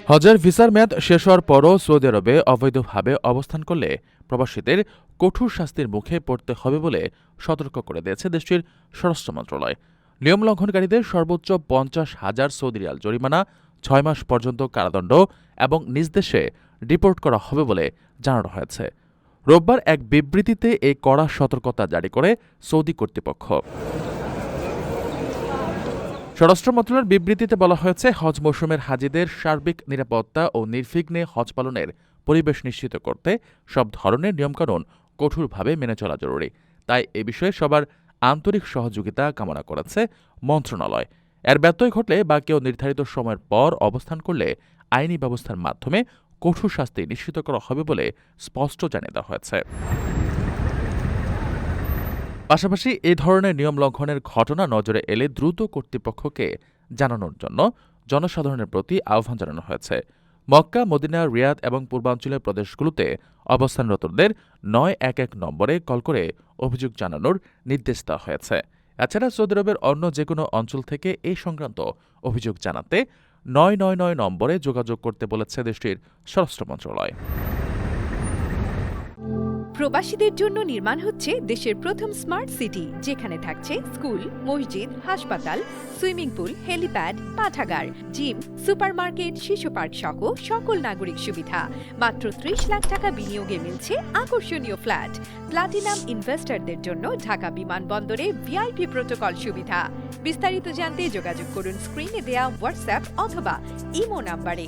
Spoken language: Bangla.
হজের ভিসার মেয়াদ শেষ হওয়ার পরও সৌদি আরবে অবৈধভাবে অবস্থান করলে প্রবাসীদের কঠোর শাস্তির মুখে পড়তে হবে বলে সতর্ক করে দিয়েছে দেশটির স্বরাষ্ট্র মন্ত্রণালয়। নিয়ম লঙ্ঘনকারীদের সর্বোচ্চ ৫০,০০০ সৌদি রিয়াল জরিমানা, ৬ মাস পর্যন্ত কারাদণ্ড এবং নিজ দেশে ডিপোর্ট করা হবে বলে জানানো হয়েছে। রোববার এক বিবৃতিতে এই কড়া সতর্কতা জারি করে সৌদি কর্তৃপক্ষ। স্বরাষ্ট্র মন্ত্রণালয়ের বিবৃতিতে বলা হয়েছে, হজ মৌসুমের হাজিদের সার্বিক নিরাপত্তা ও নির্বিঘ্নে হজ পালনের পরিবেশ নিশ্চিত করতে সব ধরনের নিয়মকানুন কঠোরভাবে মেনে চলা জরুরি। তাই এ বিষয়ে সবার আন্তরিক সহযোগিতা কামনা করেছে মন্ত্রণালয়। এর ব্যত্যয় ঘটলে বা কেউ নির্ধারিত সময়ের পর অবস্থান করলে আইনি ব্যবস্থার মাধ্যমে কঠোর শাস্তি নিশ্চিত করা হবে বলে স্পষ্ট জানিয়ে দেওয়া হয়েছে। পাশাপাশি এই ধরনের নিয়ম লঙ্ঘনের ঘটনা নজরে এলে দ্রুত কর্তৃপক্ষকে জানানোর জন্য জনসাধারণের প্রতি আহ্বান জানানো হয়েছে। মক্কা, মদিনা, রিয়াদ এবং পূর্বাঞ্চলের প্রদেশগুলোতে অবস্থানরতদের ৯১১ নম্বরে কল করে অভিযোগ জানানোর নির্দেশ দেওয়া হয়েছে। এছাড়া সৌদি আরবের অন্য যেকোনো অঞ্চল থেকে এই সংক্রান্ত অভিযোগ জানাতে ৯৯৯ নম্বরে যোগাযোগ করতে বলেছে দেশটির স্বরাষ্ট্র মন্ত্রণালয়। প্রবাসীদের জন্য নির্মাণ হচ্ছে দেশের প্রথম স্মার্ট সিটি, যেখানে থাকছে স্কুল, মসজিদ, হাসপাতাল, সুইমিং পুল, হেলিপ্যাড, পাঠাগার, জিম, সুপারমার্কেট, শিশু পার্ক সহ সকল নাগরিক সুবিধা। মাত্র ৩০ লাখ টাকা বিনিয়োগে মিলছে আকর্ষণীয় ফ্ল্যাট। প্লাটিনাম ইনভেস্টরদের জন্য ঢাকা বিমানবন্দরে ভিআইপি প্রোটোকল সুবিধা। বিস্তারিত জানতে যোগাযোগ করুন স্ক্রিনে দেয়া হোয়াটসঅ্যাপ অথবা ইমো নাম্বারে।